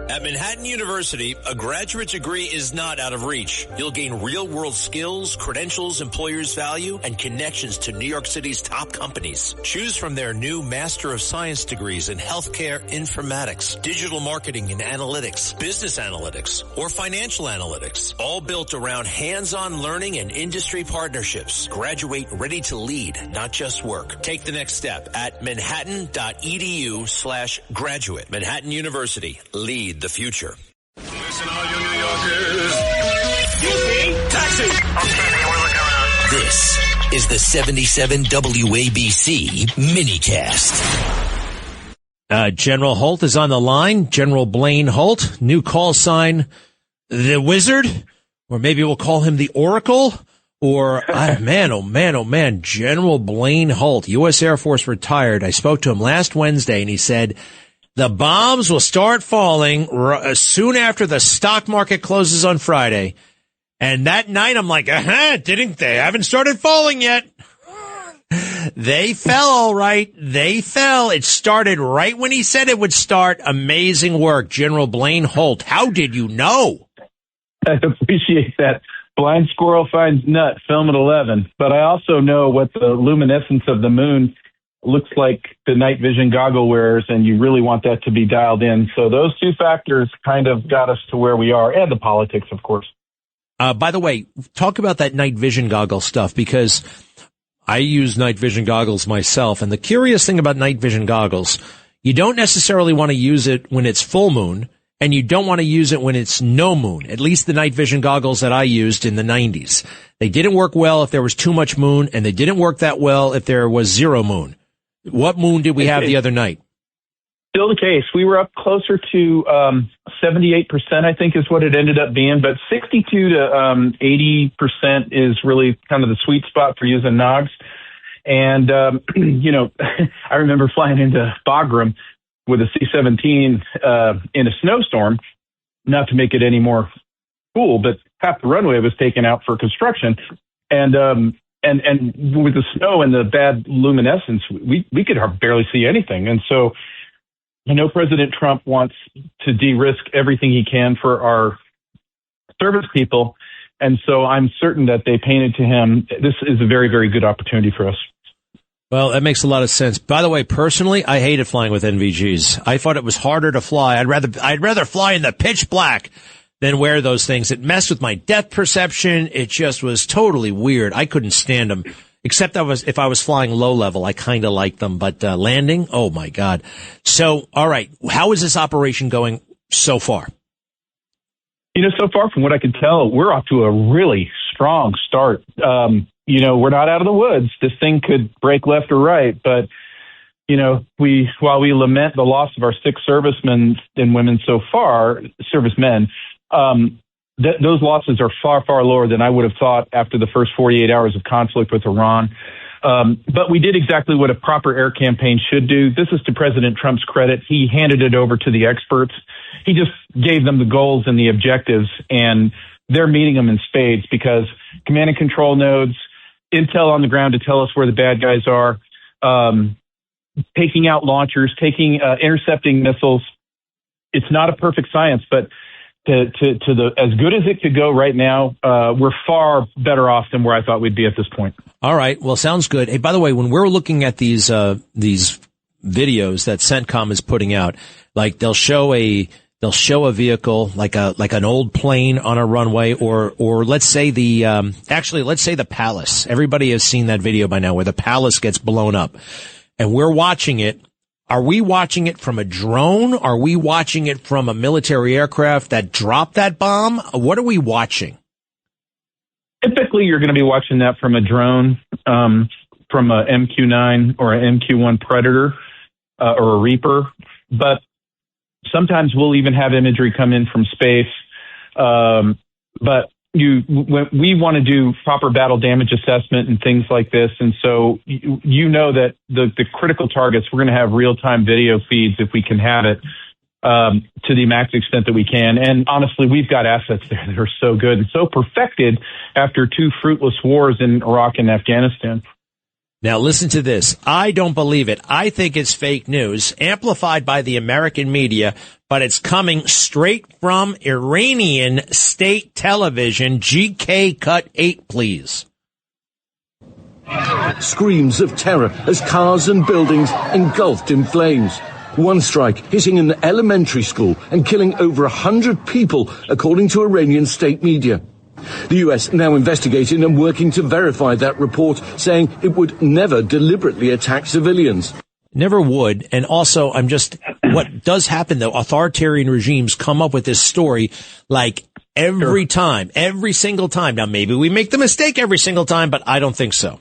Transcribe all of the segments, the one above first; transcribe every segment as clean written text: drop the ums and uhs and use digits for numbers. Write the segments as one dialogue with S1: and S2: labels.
S1: At Manhattan University, a graduate degree is not out of reach. You'll gain real-world skills, credentials employers value, and connections to New York City's top companies. Choose from their new Master of Science degrees in Healthcare Informatics, Digital Marketing and Analytics, Business Analytics, or Financial Analytics, all built around hands-on learning and industry partnerships. Graduate ready to lead, not just work. Take the next step at manhattan.edu/graduate. Manhattan University. Lead the future.
S2: Listen, all you New Yorkers. Taxi! Okay, we're looking around.
S1: This is the 77 WABC minicast.
S3: General Holt is on the line. General Blaine Holt, new call sign, the Wizard, or maybe we'll call him the Oracle, or, oh man, General Blaine Holt, U.S. Air Force retired. I spoke to him last Wednesday, and he said, the bombs will start falling soon after the stock market closes on Friday. And that night, I'm like, they haven't started falling yet. They fell, all right. They fell. It started right when he said it would start. Amazing work, General Blaine Holt. How did you know?
S4: I appreciate that. Blind squirrel finds nut, film at 11. But I also know what the luminescence of the moon looks like the night vision goggle wearers, and you really want that to be dialed in. So those two factors kind of got us to where we are, and the politics, of course.
S3: By the way, talk about that night vision goggle stuff, because I use night vision goggles myself. And the curious thing about night vision goggles, you don't necessarily want to use it when it's full moon, and you don't want to use it when it's no moon. At least the night vision goggles that I used in the 90s. They didn't work well if there was too much moon, and they didn't work that well if there was zero moon. What moon did we have the other night?
S4: Still the case. We were up closer to 78%, I think, is what it ended up being. But 62 to 80% is really kind of the sweet spot for using NOGs. And, I remember flying into Bagram with a C-17 in a snowstorm, not to make it any more cool, but half the runway was taken out for construction. And with the snow and the bad luminescence, we could barely see anything. And so I know President Trump wants to de-risk everything he can for our service people. And so I'm certain that they painted to him, this is a very, very good opportunity for us.
S3: Well, that makes a lot of sense. By the way, personally, I hated flying with NVGs. I thought it was harder to fly. I'd rather fly in the pitch black than wear those things. It messed with my depth perception. It just was totally weird. I couldn't stand them, except if I was flying low level. I kind of liked them, but landing, oh my God. So, all right, how is this operation going so far?
S4: So far from what I can tell, we're off to a really strong start. We're not out of the woods. This thing could break left or right, but while we lament the loss of our 6 servicemen and women so far, servicemen, those losses are far, far lower than I would have thought after the first 48 hours of conflict with Iran. But we did exactly what a proper air campaign should do. This is to President Trump's credit. He handed it over to the experts. He just gave them the goals and the objectives, and they're meeting them in spades because command and control nodes, intel on the ground to tell us where the bad guys are, taking out launchers, intercepting missiles. It's not a perfect science, but as good as it could go right now, we're far better off than where I thought we'd be at this point.
S3: All right. Well, sounds good. Hey, by the way, when we're looking at these videos that CENTCOM is putting out, like they'll show a vehicle like an old plane on a runway, or let's say the Palace. Everybody has seen that video by now where the Palace gets blown up, and we're watching it. Are we watching it from a drone? Are we watching it from a military aircraft that dropped that bomb? What are we watching?
S4: Typically, you're going to be watching that from a drone, from a MQ-9 or an MQ-1 Predator or a Reaper. But sometimes we'll even have imagery come in from space. But when we want to do proper battle damage assessment and things like this. And so that the critical targets, we're going to have real-time video feeds if we can have it to the max extent that we can. And honestly, we've got assets there that are so good and so perfected after 2 fruitless wars in Iraq and Afghanistan.
S3: Now listen to this. I don't believe it. I think it's fake news, amplified by the American media, but it's coming straight from Iranian state television. GK cut 8, please.
S5: Screams of terror as cars and buildings engulfed in flames. One strike hitting an elementary school and killing over 100 people, according to Iranian state media. The US now investigating and working to verify that report, saying it would never deliberately attack civilians.
S3: Never would. And also, what does happen though, authoritarian regimes come up with this story like every time, every single time. Now, maybe we make the mistake every single time, but I don't think so.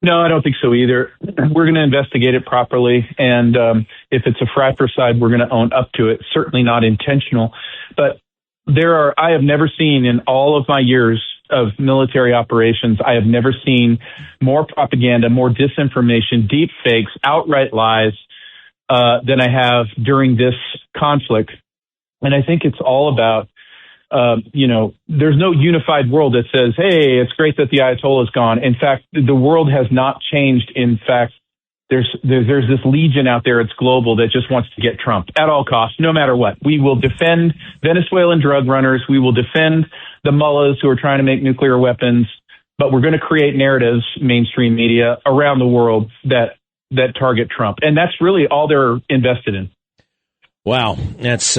S4: No, I don't think so either. We're going to investigate it properly. And if it's a fratricide, we're going to own up to it. Certainly not intentional. But I have never seen in all of my years of military operations, I have never seen more propaganda, more disinformation, deep fakes, outright lies than I have during this conflict. And I think it's all about, there's no unified world that says, hey, it's great that the Ayatollah is gone. In fact, the world has not changed. In fact, there's this legion out there, it's global, that just wants to get Trump at all costs, no matter what. We will defend Venezuelan drug runners. We will defend the mullahs who are trying to make nuclear weapons. But we're going to create narratives, mainstream media, around the world that target Trump. And that's really all they're invested in.
S3: Wow, that's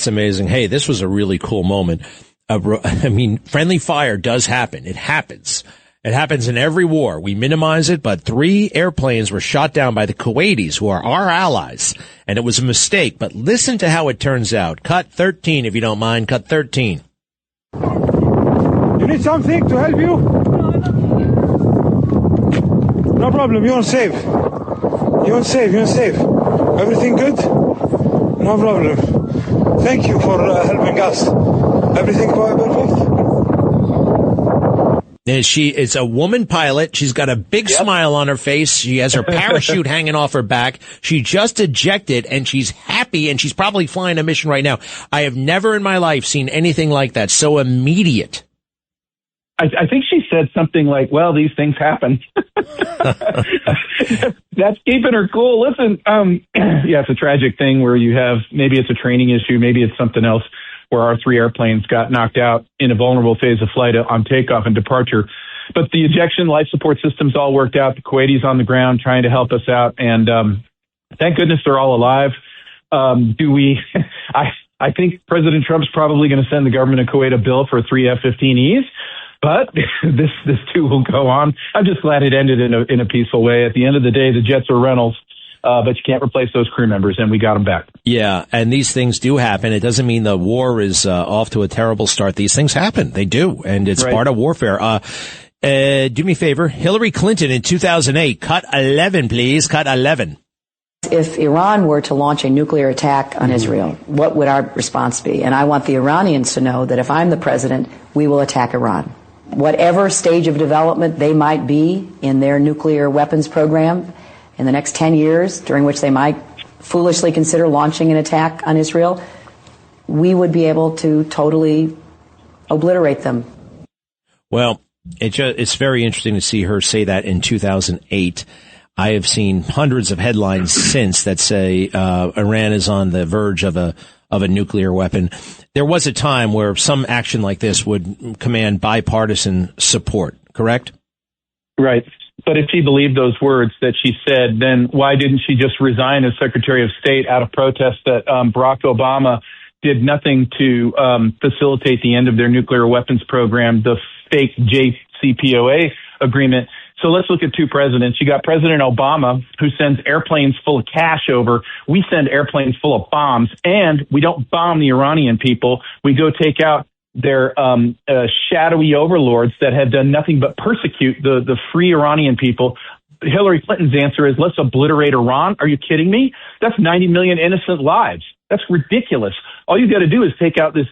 S3: amazing. Hey, this was a really cool moment. I mean, friendly fire does happen. It happens. It happens in every war. We minimize it, but 3 airplanes were shot down by the Kuwaitis, who are our allies, and it was a mistake. But listen to how it turns out. Cut 13, if you don't mind. Cut 13.
S6: You need something to help you? No problem. You're safe. You're safe. You're safe. Everything good? No problem. Thank you for helping us. Everything perfect?
S3: It's a woman pilot. She's got a big smile on her face. She has her parachute hanging off her back. She just ejected and she's happy and she's probably flying a mission right now. I have never in my life seen anything like that. So immediate.
S4: I think she said something like, well, these things happen. That's keeping her cool. Listen, it's a tragic thing where you have, maybe it's a training issue, maybe it's something else, where our 3 airplanes got knocked out in a vulnerable phase of flight on takeoff and departure. But the ejection life support systems all worked out. The Kuwaitis on the ground trying to help us out. And thank goodness they're all alive. I think President Trump's probably going to send the government of Kuwait a bill for 3 F-15Es. But this too will go on. I'm just glad it ended in a peaceful way. At the end of the day, the jets are rentals. But you can't replace those crew members, and we got them back. Yeah,
S3: and these things do happen. It doesn't mean the war is off to a terrible start. These things happen. They do, and it's part of warfare. Do me a favor. Hillary Clinton in 2008. Cut 11, please. Cut 11.
S7: If Iran were to launch a nuclear attack on Israel, what would our response be? And I want the Iranians to know that if I'm the president, we will attack Iran. Whatever stage of development they might be in their nuclear weapons program, in the next 10 years, during which they might foolishly consider launching an attack on Israel, we would be able to totally obliterate them.
S3: Well, it's very interesting to see her say that in 2008. I have seen hundreds of headlines since that say Iran is on the verge of a nuclear weapon. There was a time where some action like this would command bipartisan support, correct?
S4: Right. But if she believed those words that she said, then why didn't she just resign as Secretary of State out of protest that Barack Obama did nothing to facilitate the end of their nuclear weapons program, the fake JCPOA agreement? So let's look at 2 presidents. You got President Obama, who sends airplanes full of cash over. We send airplanes full of bombs, and we don't bomb the Iranian people. We go take out their shadowy overlords that have done nothing but persecute the free Iranian people. Hillary Clinton's answer is, let's obliterate Iran. Are you kidding me? That's 90 million innocent lives. That's ridiculous. All you got to do is take out this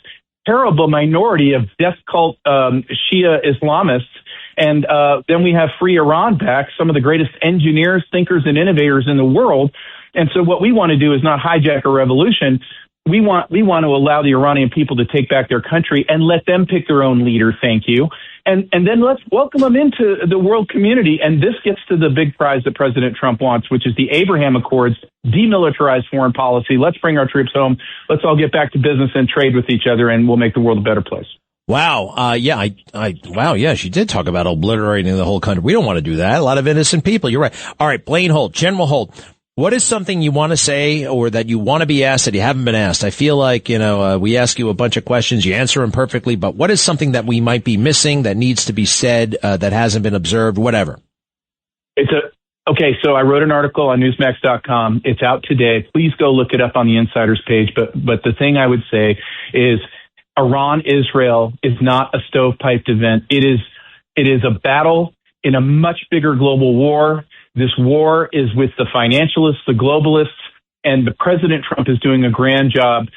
S4: terrible minority of death cult Shia Islamists, and then we have free Iran back, some of the greatest engineers, thinkers, and innovators in the world. And so what we want to do is not hijack a revolution. we want to allow the Iranian people to take back their country and let them pick their own leader. Thank you. And then let's welcome them into the world community. And this gets to the big prize that President Trump wants, which is the Abraham Accords, demilitarized foreign policy. Let's bring our troops home. Let's all get back to business and trade with each other, and we'll make the world a better place.
S3: Wow. Wow. Yeah, she did talk about obliterating the whole country. We don't want to do that. A lot of innocent people. You're right. All right. Blaine Holt, General Holt. What is something you want to say or that you want to be asked that you haven't been asked? I feel like, we ask you a bunch of questions, you answer them perfectly, but what is something that we might be missing that needs to be said, that hasn't been observed, whatever?
S4: Okay, so I wrote an article on Newsmax.com. It's out today. Please go look it up on the Insiders page. But the thing I would say is Iran-Israel is not a stovepiped event. It is a battle in a much bigger global war. This war is with the financialists, the globalists, and President Trump is doing a grand job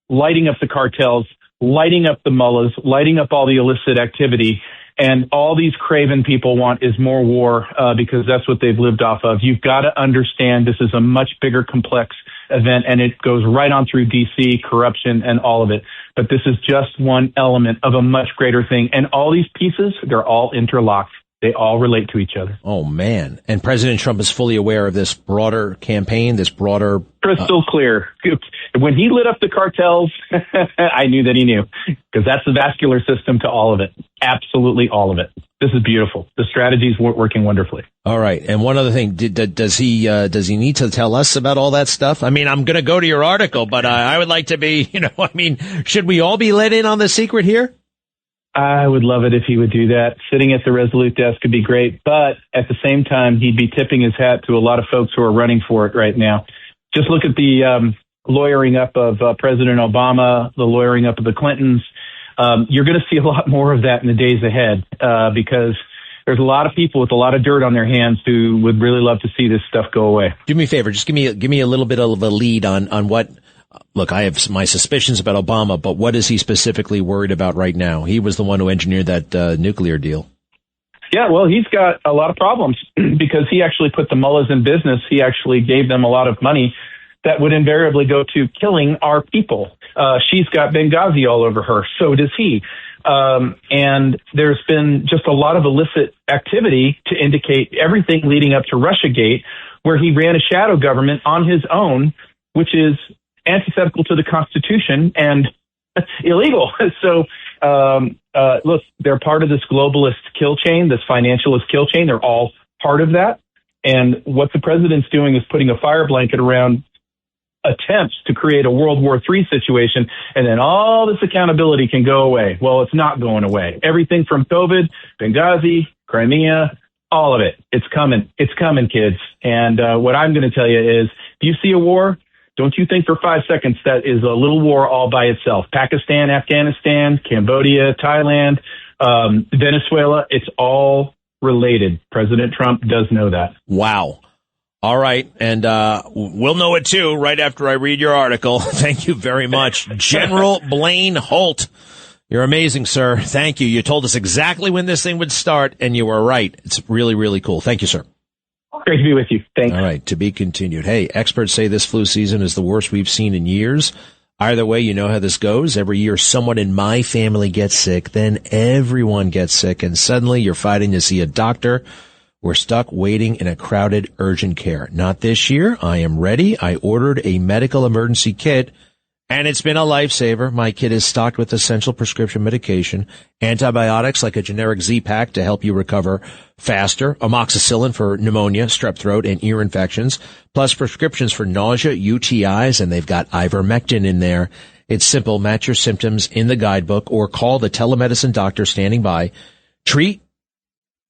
S4: lighting up the cartels, lighting up the mullahs, lighting up all the illicit activity. And all these craven people want is more war because that's what they've lived off of. You've got to understand this is a much bigger, complex event, and it goes right on through D.C., corruption, and all of it. But this is just one element of a much greater thing. And all these pieces, they're all interlocked. They all relate to each other.
S3: Oh, man. And President Trump is fully aware of this broader campaign, this broader...
S4: Crystal clear. When he lit up the cartels, I knew that he knew, because that's the vascular system to all of it. Absolutely all of it. This is beautiful. The strategy's working wonderfully.
S3: All right. And one other thing, does he need to tell us about all that stuff? I mean, I'm going to go to your article, but I would like to be, should we all be let in on the secret here?
S4: I would love it if he would do that. Sitting at the Resolute desk would be great, but at the same time, he'd be tipping his hat to a lot of folks who are running for it right now. Just look at the lawyering up of President Obama, the lawyering up of the Clintons. You're going to see a lot more of that in the days ahead because there's a lot of people with a lot of dirt on their hands who would really love to see this stuff go away.
S3: Do me a favor. Just give me a little bit of a lead on what. Look, I have my suspicions about Obama, but what is he specifically worried about right now? He was the one who engineered that nuclear deal.
S4: Yeah, well, he's got a lot of problems because he actually put the mullahs in business. He actually gave them a lot of money that would invariably go to killing our people. She's got Benghazi all over her. So does he. And there's been just a lot of illicit activity to indicate everything leading up to Russiagate, where he ran a shadow government on his own, which is antithetical to the Constitution and illegal. So, look, they're part of this globalist kill chain, this financialist kill chain. They're all part of that. And what the president's doing is putting a fire blanket around attempts to create a World War III situation, and then all this accountability can go away. Well, it's not going away. Everything from COVID, Benghazi, Crimea, all of it. It's coming. It's coming, kids. And what I'm going to tell you is, if you see a war, don't you think for 5 seconds that is a little war all by itself. Pakistan, Afghanistan, Cambodia, Thailand, Venezuela, it's all related. President Trump does know that.
S3: Wow. All right. And we'll know it, too, right after I read your article. Thank you very much. General Blaine Holt. You're amazing, sir. Thank you. You told us exactly when this thing would start, and you were right. It's really, really cool. Thank you, sir.
S4: Great to be with you. Thanks.
S3: All right. To be continued. Hey, experts say this flu season is the worst we've seen in years. Either way, you know how this goes. Every year, someone in my family gets sick. Then everyone gets sick. And suddenly you're fighting to see a doctor. We're stuck waiting in a crowded urgent care. Not this year. I am ready. I ordered a medical emergency kit, and it's been a lifesaver. My kit is stocked with essential prescription medication, antibiotics like a generic Z-Pack to help you recover faster, amoxicillin for pneumonia, strep throat, and ear infections, plus prescriptions for nausea, UTIs, and they've got ivermectin in there. It's simple. Match your symptoms in the guidebook or call the telemedicine doctor standing by. Treat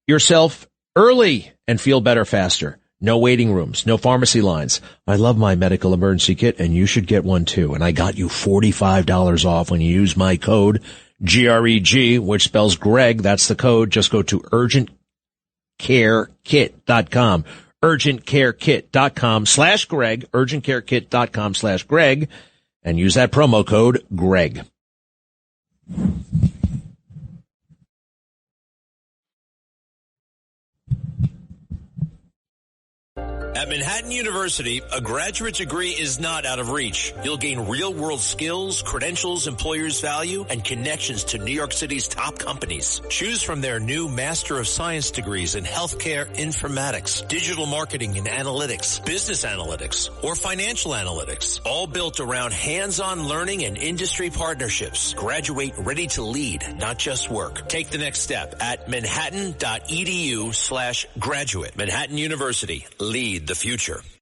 S3: yourself early and feel better faster. No waiting rooms, no pharmacy lines. I love my medical emergency kit, and you should get one too. And I got you $45 off when you use my code GREG, which spells Greg. That's the code. Just go to urgentcarekit.com, urgentcarekit.com/Greg, urgentcarekit.com/Greg, and use that promo code Greg.
S1: At Manhattan University, a graduate degree is not out of reach. You'll gain real-world skills, credentials employers value, and connections to New York City's top companies. Choose from their new Master of Science degrees in healthcare informatics, digital marketing and analytics, business analytics, or financial analytics, all built around hands-on learning and industry partnerships. Graduate ready to lead, not just work. Take the next step at manhattan.edu/graduate. Manhattan University. Lead the future.